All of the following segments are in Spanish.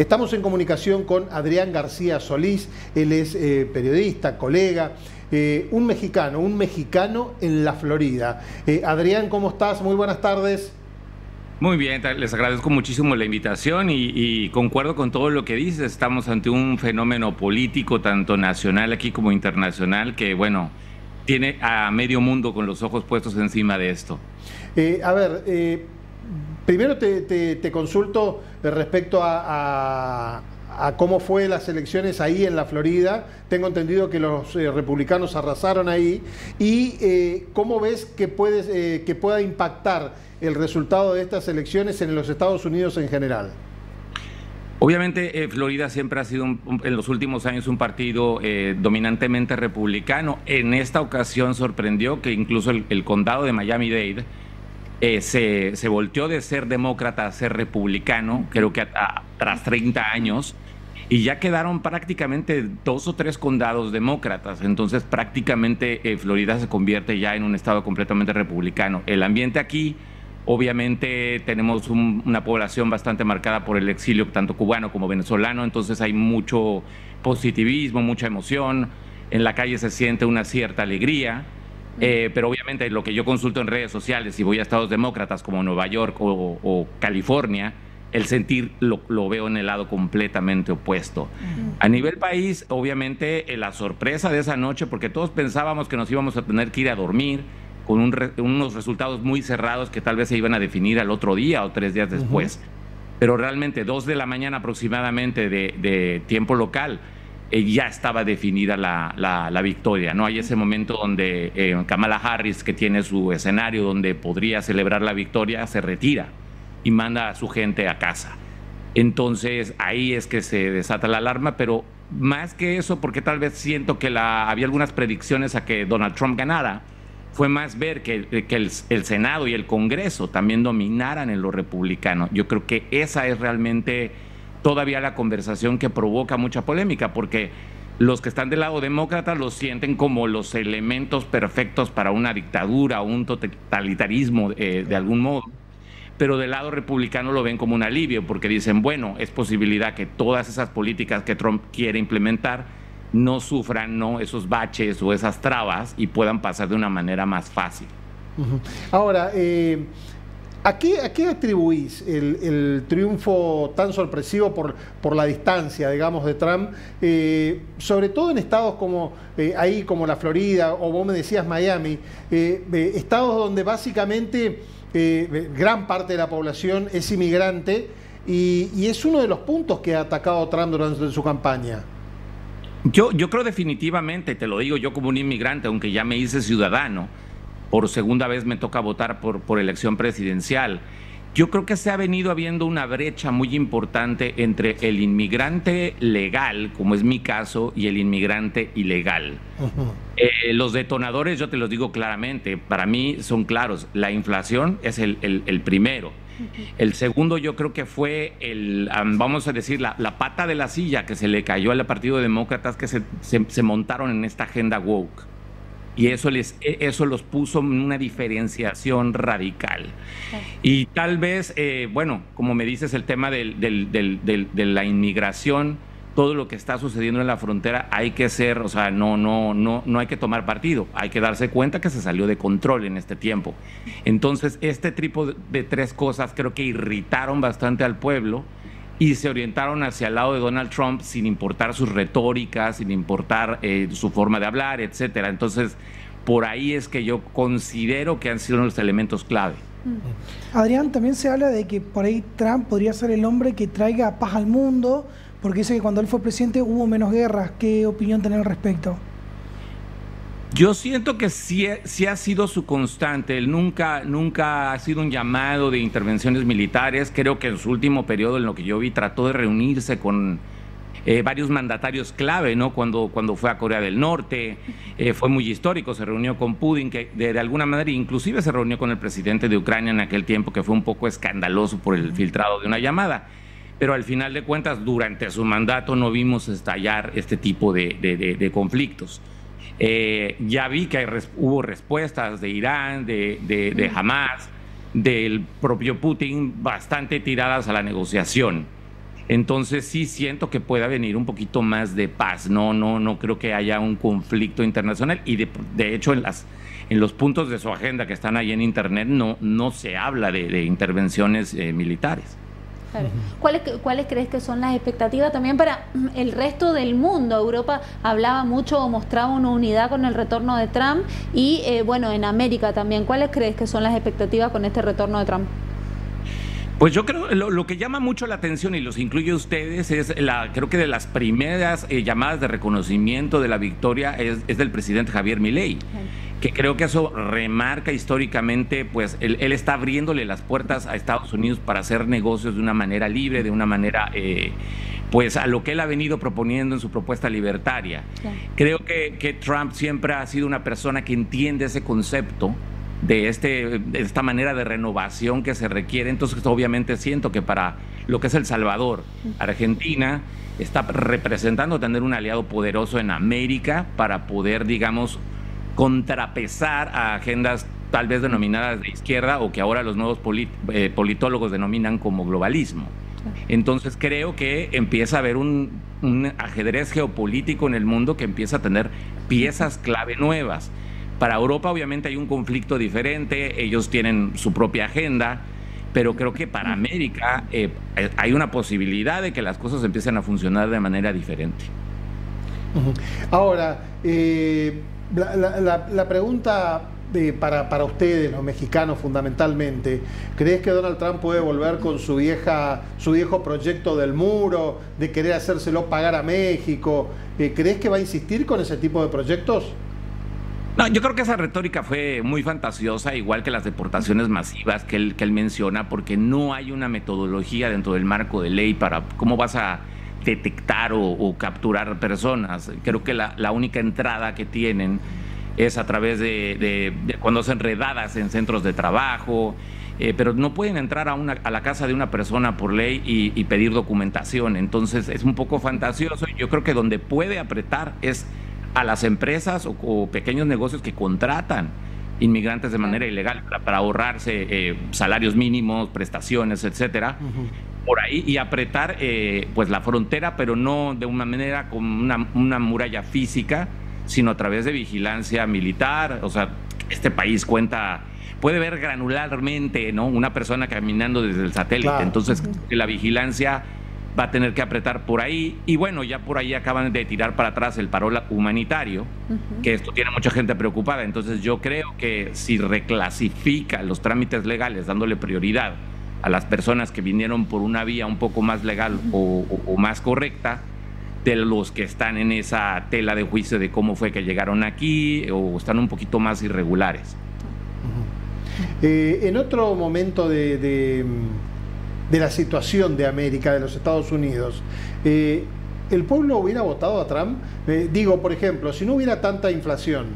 Estamos en comunicación con Adrián García Solís, él es periodista, colega, un mexicano en la Florida. Adrián, ¿cómo estás? Muy buenas tardes. Muy bien, les agradezco muchísimo la invitación y concuerdo con todo lo que dices. Estamos ante un fenómeno político, tanto nacional aquí como internacional, que, bueno, tiene a medio mundo con los ojos puestos encima de esto. Primero te consulto respecto a cómo fue las elecciones ahí en la Florida. Tengo entendido que los republicanos arrasaron ahí. Y ¿cómo ves que pueda impactar el resultado de estas elecciones en los Estados Unidos en general? Obviamente, Florida siempre ha sido en los últimos años un partido dominantemente republicano. En esta ocasión sorprendió que incluso el condado de Miami-Dade se volteó de ser demócrata a ser republicano, creo que tras 30 años, y ya quedaron prácticamente 2 o 3 condados demócratas. Entonces prácticamente Florida se convierte ya en un estado completamente republicano. El ambiente aquí, obviamente tenemos una población bastante marcada por el exilio, tanto cubano como venezolano, entonces hay mucho positivismo, mucha emoción, en la calle se siente una cierta alegría. Pero obviamente lo que yo consulto en redes sociales, si voy a estados demócratas como Nueva York o California, el sentir lo veo en el lado completamente opuesto. A nivel país, obviamente la sorpresa de esa noche, porque todos pensábamos que nos íbamos a tener que ir a dormir con unos resultados muy cerrados que tal vez se iban a definir al otro día o 3 días después. Pero realmente 2 de la mañana aproximadamente de tiempo local, ya estaba definida la victoria, ¿no? Hay ese momento donde Kamala Harris, que tiene su escenario donde podría celebrar la victoria, se retira y manda a su gente a casa. Entonces ahí es que se desata la alarma, pero más que eso, porque tal vez siento que había algunas predicciones a que Donald Trump ganara, fue más ver que el Senado y el Congreso también dominaran en lo republicano. Yo creo que esa es realmente todavía la conversación que provoca mucha polémica, porque los que están del lado demócrata los sienten como los elementos perfectos para una dictadura o un totalitarismo de algún modo, pero del lado republicano lo ven como un alivio, porque dicen, bueno, es posibilidad que todas esas políticas que Trump quiere implementar no sufran esos baches o esas trabas y puedan pasar de una manera más fácil. Ahora, ¿a qué atribuís el triunfo tan sorpresivo por la distancia, digamos, de Trump, sobre todo en estados como la Florida, o vos me decías Miami, estados donde básicamente gran parte de la población es inmigrante y es uno de los puntos que ha atacado Trump durante su campaña? Yo creo definitivamente, te lo digo yo como un inmigrante, aunque ya me hice ciudadano, por segunda vez me toca votar por elección presidencial. Yo creo que se ha venido habiendo una brecha muy importante entre el inmigrante legal, como es mi caso, y el inmigrante ilegal. Los detonadores, yo te los digo claramente, para mí son claros. La inflación es el primero. El segundo yo creo que fue vamos a decir, la pata de la silla que se le cayó al Partido de Demócratas, que se montaron en esta agenda woke. Y eso los puso en una diferenciación radical. Y tal vez, bueno, como me dices, el tema de la inmigración, todo lo que está sucediendo en la frontera, hay que ser, o sea, no hay que tomar partido, hay que darse cuenta que se salió de control en este tiempo. Entonces, este tipo de 3 cosas creo que irritaron bastante al pueblo y se orientaron hacia el lado de Donald Trump sin importar sus retóricas, sin importar su forma de hablar, etcétera. Entonces, por ahí es que yo considero que han sido los elementos clave. Adrián, también se habla de que por ahí Trump podría ser el hombre que traiga paz al mundo, porque dice que cuando él fue presidente hubo menos guerras. ¿Qué opinión tenés al respecto? Yo siento que sí ha sido su constante. Él nunca ha sido un llamado de intervenciones militares. Creo que en su último periodo, en lo que yo vi, trató de reunirse con varios mandatarios clave, ¿no? Cuando fue a Corea del Norte, fue muy histórico. Se reunió con Putin, que de alguna manera inclusive se reunió con el presidente de Ucrania en aquel tiempo, que fue un poco escandaloso por el filtrado de una llamada. Pero al final de cuentas, durante su mandato no vimos estallar este tipo de conflictos. Ya vi que hubo respuestas de Irán, de Hamas, del propio Putin, bastante tiradas a la negociación. Entonces sí siento que pueda venir un poquito más de paz. No creo que haya un conflicto internacional, y de hecho en los puntos de su agenda que están ahí en internet no se habla de intervenciones militares. Claro. ¿Cuáles crees que son las expectativas también para el resto del mundo? Europa hablaba mucho o mostraba una unidad con el retorno de Trump y bueno, en América también. ¿Cuáles crees que son las expectativas con este retorno de Trump? Pues yo creo lo que llama mucho la atención, y los incluye a ustedes, es creo que de las primeras llamadas de reconocimiento de la victoria es del presidente Javier Milei. Que creo que eso remarca históricamente, pues él está abriéndole las puertas a Estados Unidos para hacer negocios de una manera libre, de una manera, pues a lo que él ha venido proponiendo en su propuesta libertaria. Claro. Creo que Trump siempre ha sido una persona que entiende ese concepto de esta manera de renovación que se requiere. Entonces obviamente siento que para lo que es El Salvador, Argentina está representando tener un aliado poderoso en América para poder, digamos, contrapesar a agendas tal vez denominadas de izquierda, o que ahora los nuevos politólogos denominan como globalismo. Entonces creo que empieza a haber un ajedrez geopolítico en el mundo que empieza a tener piezas clave nuevas. Para Europa obviamente hay un conflicto diferente, ellos tienen su propia agenda, pero creo que para América hay una posibilidad de que las cosas empiecen a funcionar de manera diferente. Ahora, la pregunta para ustedes, los mexicanos fundamentalmente, ¿crees que Donald Trump puede volver con su viejo proyecto del muro, de querer hacérselo pagar a México? ¿Crees que va a insistir con ese tipo de proyectos? No, yo creo que esa retórica fue muy fantasiosa, igual que las deportaciones masivas que él menciona, porque no hay una metodología dentro del marco de ley para cómo vas a detectar o capturar personas. Creo que la única entrada que tienen es a través de cuando hacen redadas en centros de trabajo, pero no pueden entrar a la casa de una persona por ley y pedir documentación. Entonces es un poco fantasioso. Yo creo que donde puede apretar es a las empresas o pequeños negocios que contratan inmigrantes de manera ilegal para ahorrarse salarios mínimos, prestaciones, etcétera. Por ahí, y apretar pues la frontera, pero no de una manera como una muralla física, sino a través de vigilancia militar. O sea, este país puede ver granularmente, ¿no?, una persona caminando desde el satélite. Claro. Entonces la vigilancia va a tener que apretar por ahí, y bueno, ya por ahí acaban de tirar para atrás el paro humanitario, que esto tiene mucha gente preocupada. Entonces yo creo que si reclasifica los trámites legales dándole prioridad a las personas que vinieron por una vía un poco más legal o más correcta, de los que están en esa tela de juicio de cómo fue que llegaron aquí o están un poquito más irregulares. En otro momento de la situación de América, de los Estados Unidos, ¿el pueblo hubiera votado a Trump? Digo, por ejemplo, si no hubiera tanta inflación,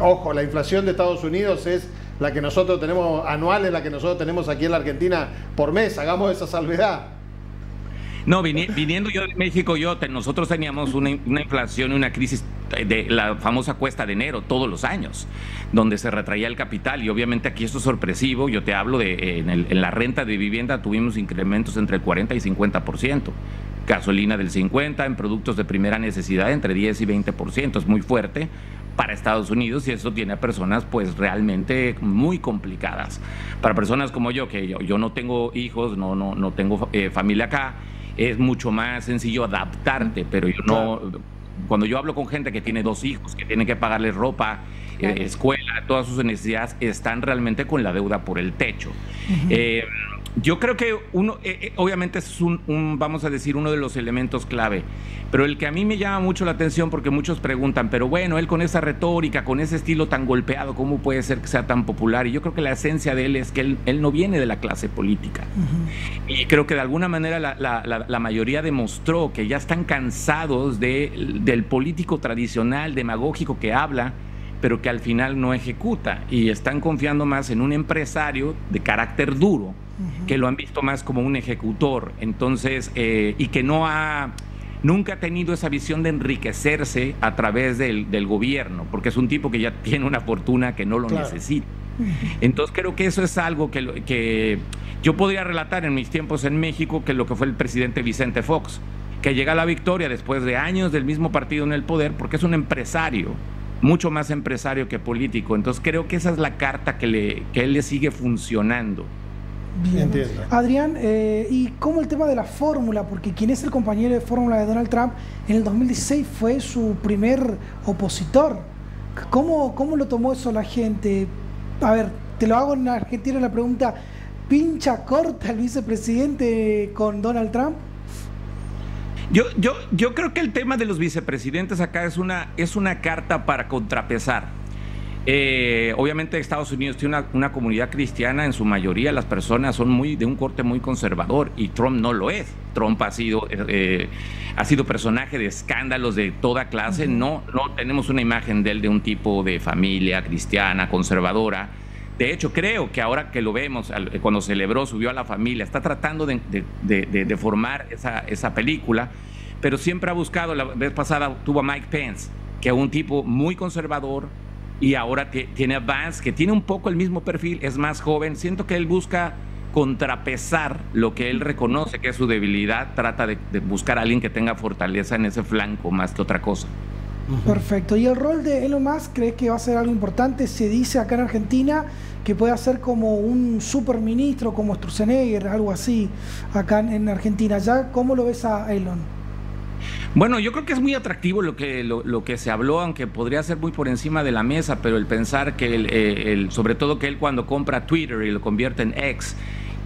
ojo, la inflación de Estados Unidos es la que nosotros tenemos anual, es la que nosotros tenemos aquí en la Argentina por mes, hagamos esa salvedad. No, viniendo yo de México, nosotros teníamos una inflación y una crisis de la famosa cuesta de enero todos los años, donde se retraía el capital, y obviamente aquí esto es sorpresivo. Yo te hablo de en la renta de vivienda tuvimos incrementos entre el 40 y 50%, gasolina del 50%, en productos de primera necesidad entre 10 y 20%, es muy fuerte para Estados Unidos, y eso tiene a personas pues realmente muy complicadas. Para personas como yo, que yo no tengo hijos, no tengo familia acá, es mucho más sencillo adaptarte, pero yo no. Cuando yo hablo con gente que tiene 2 hijos, que tiene que pagarles ropa, escuela, todas sus necesidades, están realmente con la deuda por el techo. Yo creo que obviamente es vamos a decir, uno de los elementos clave, pero el que a mí me llama mucho la atención, porque muchos preguntan, pero bueno, él con esa retórica, con ese estilo tan golpeado, ¿cómo puede ser que sea tan popular? Y yo creo que la esencia de él es que él no viene de la clase política. Y creo que de alguna manera la mayoría demostró que ya están cansados del político tradicional, demagógico, que habla, pero que al final no ejecuta, y están confiando más en un empresario de carácter duro, que lo han visto más como un ejecutor. Entonces, y que nunca ha tenido esa visión de enriquecerse a través del gobierno, porque es un tipo que ya tiene una fortuna que no lo necesita. Entonces creo que eso es algo que yo podría relatar en mis tiempos en México, que lo que fue el presidente Vicente Fox, que llega a la victoria después de años del mismo partido en el poder, porque es un empresario, mucho más empresario que político. Entonces creo que esa es la carta que él le sigue funcionando. Bien. Entiendo. Adrián, ¿y cómo el tema de la fórmula? Porque quien es el compañero de fórmula de Donald Trump en el 2016 fue su primer opositor. ¿Cómo lo tomó eso la gente? A ver, te lo hago en argentino la pregunta, ¿pincha corta el vicepresidente con Donald Trump? Yo creo que el tema de los vicepresidentes acá es una carta para contrapesar. Obviamente Estados Unidos tiene una comunidad cristiana, en su mayoría las personas son de un corte muy conservador, y Trump no lo es. Trump ha sido personaje de escándalos de toda clase. No tenemos una imagen de él de un tipo de familia cristiana, conservadora. De hecho, creo que ahora que lo vemos, cuando celebró, subió a la familia, está tratando de formar esa película, pero siempre ha buscado. La vez pasada tuvo a Mike Pence, que es un tipo muy conservador, y ahora tiene a Vance, que tiene un poco el mismo perfil, es más joven. Siento que él busca contrapesar lo que él reconoce que es su debilidad, trata de buscar a alguien que tenga fortaleza en ese flanco más que otra cosa. Perfecto. ¿Y el rol de Elon Musk crees que va a ser algo importante? Se dice acá en Argentina que puede ser como un superministro, como Sturzenegger, algo así, acá en Argentina. ¿Ya cómo lo ves a Elon? Bueno, yo creo que es muy atractivo lo que se habló, aunque podría ser muy por encima de la mesa, pero el pensar que sobre todo que él, cuando compra Twitter y lo convierte en X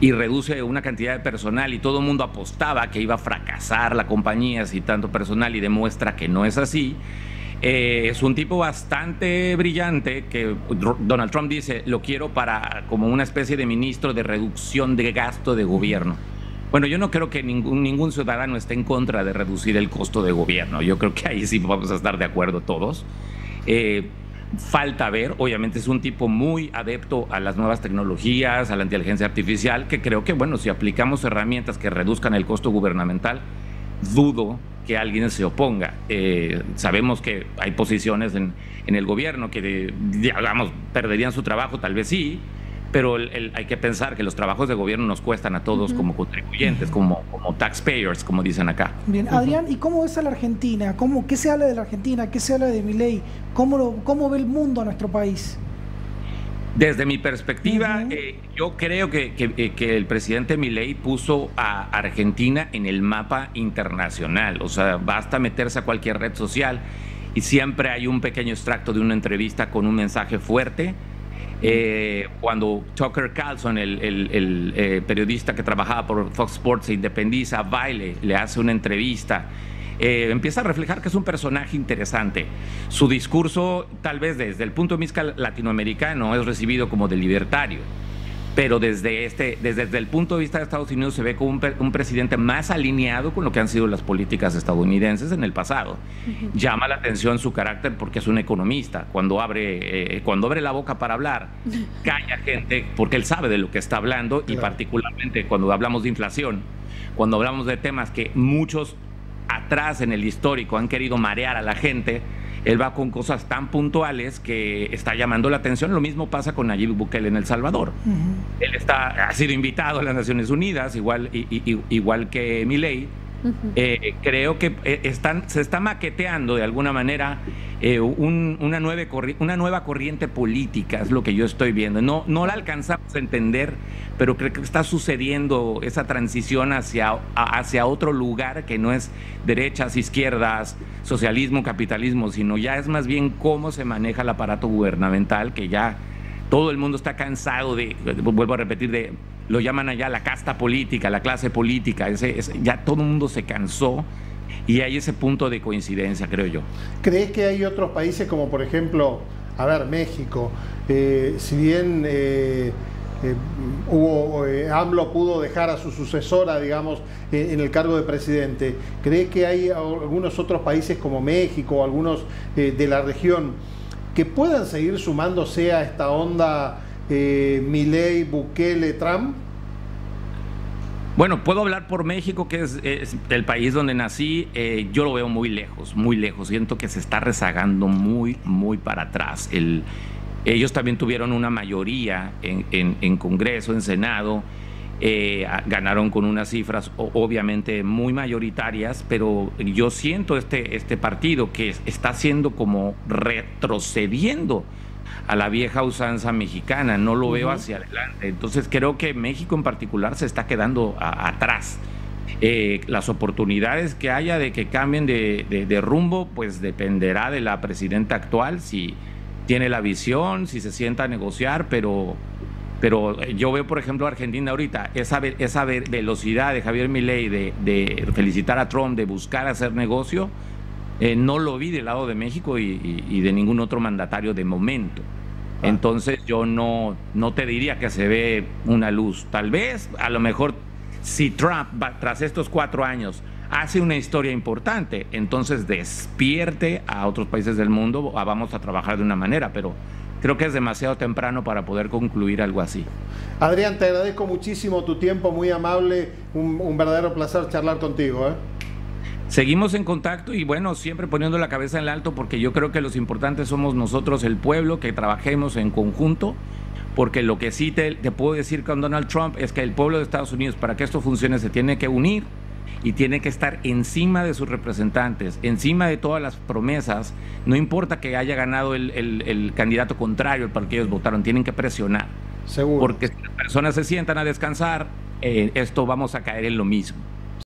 y reduce una cantidad de personal, y todo el mundo apostaba que iba a fracasar la compañía si tanto personal, y demuestra que no es así. Es un tipo bastante brillante, que Donald Trump dice, lo quiero para como una especie de ministro de reducción de gasto de gobierno. Bueno, yo no creo que ningún ciudadano esté en contra de reducir el costo de gobierno. Yo creo que ahí sí vamos a estar de acuerdo todos. Falta ver, obviamente es un tipo muy adepto a las nuevas tecnologías, a la inteligencia artificial, que creo que, bueno, si aplicamos herramientas que reduzcan el costo gubernamental, dudo que alguien se oponga. Sabemos que hay posiciones en el gobierno que, digamos, perderían su trabajo, tal vez sí, pero hay que pensar que los trabajos de gobierno nos cuestan a todos como contribuyentes, como taxpayers, como dicen acá. Bien, Adrián, ¿y cómo ves a la Argentina? ¿Qué se habla de la Argentina? ¿Qué se habla de Milei? ¿Cómo ve el mundo a nuestro país? Desde mi perspectiva, yo creo que el presidente Milei puso a Argentina en el mapa internacional. O sea, basta meterse a cualquier red social y siempre hay un pequeño extracto de una entrevista con un mensaje fuerte. Cuando Tucker Carlson, el periodista que trabajaba por Fox Sports, se independiza, le hace una entrevista, empieza a reflejar que es un personaje interesante. Su discurso, tal vez desde el punto de vista latinoamericano, es recibido como de libertario, pero desde el punto de vista de Estados Unidos se ve como un presidente más alineado con lo que han sido las políticas estadounidenses en el pasado. Llama la atención su carácter porque es un economista. Cuando abre la boca para hablar, calla gente porque él sabe de lo que está hablando, y particularmente cuando hablamos de inflación, cuando hablamos de temas que muchos atrás en el histórico han querido marear a la gente, él va con cosas tan puntuales que está llamando la atención. Lo mismo pasa con Nayib Bukele en El Salvador. Él ha sido invitado a las Naciones Unidas, igual que Milei. Creo que se está maqueteando de alguna manera una nueva corriente política, es lo que yo estoy viendo. No la alcanzamos a entender, pero creo que está sucediendo esa transición hacia otro lugar, que no es derechas, izquierdas, socialismo, capitalismo, sino ya es más bien cómo se maneja el aparato gubernamental, que ya todo el mundo está cansado vuelvo a repetir, lo llaman allá la casta política, la clase política. Ya todo el mundo se cansó, y hay ese punto de coincidencia, creo yo. ¿Crees que hay otros países como, por ejemplo, México, si bien AMLO pudo dejar a su sucesora, digamos, en el cargo de presidente, ¿crees que hay algunos otros países como México, algunos de la región, que puedan seguir sumándose a esta onda Milei, Bukele, Trump? Bueno, puedo hablar por México, que es el país donde nací. Yo lo veo muy lejos, muy lejos. Siento que se está rezagando muy, muy para atrás. Ellos también tuvieron una mayoría en Congreso, en Senado, ganaron con unas cifras obviamente muy mayoritarias, pero yo siento este partido que está siendo como retrocediendo a la vieja usanza mexicana, no lo veo hacia adelante. Entonces creo que México en particular se está quedando atrás. Las oportunidades que haya de que cambien de rumbo, pues dependerá de la presidenta actual, si tiene la visión, si se sienta a negociar, pero yo veo, por ejemplo, Argentina ahorita, esa velocidad de Javier Milei de felicitar a Trump, de buscar hacer negocio, no lo vi del lado de México y de ningún otro mandatario de momento. Entonces yo no te diría que se ve una luz. Tal vez, a lo mejor, si Trump, tras estos 4 años, hace una historia importante, entonces despierte a otros países del mundo, vamos a trabajar de una manera, pero creo que es demasiado temprano para poder concluir algo así. Adrián, te agradezco muchísimo tu tiempo, muy amable, un verdadero placer charlar contigo, ¿eh? Seguimos en contacto y bueno, siempre poniendo la cabeza en alto, porque yo creo que los importantes somos nosotros, el pueblo, que trabajemos en conjunto, porque lo que sí te puedo decir con Donald Trump es que el pueblo de Estados Unidos, para que esto funcione, se tiene que unir y tiene que estar encima de sus representantes, encima de todas las promesas, no importa que haya ganado el candidato contrario, el por que ellos votaron, tienen que presionar. Seguro. Porque si las personas se sientan a descansar, esto vamos a caer en lo mismo.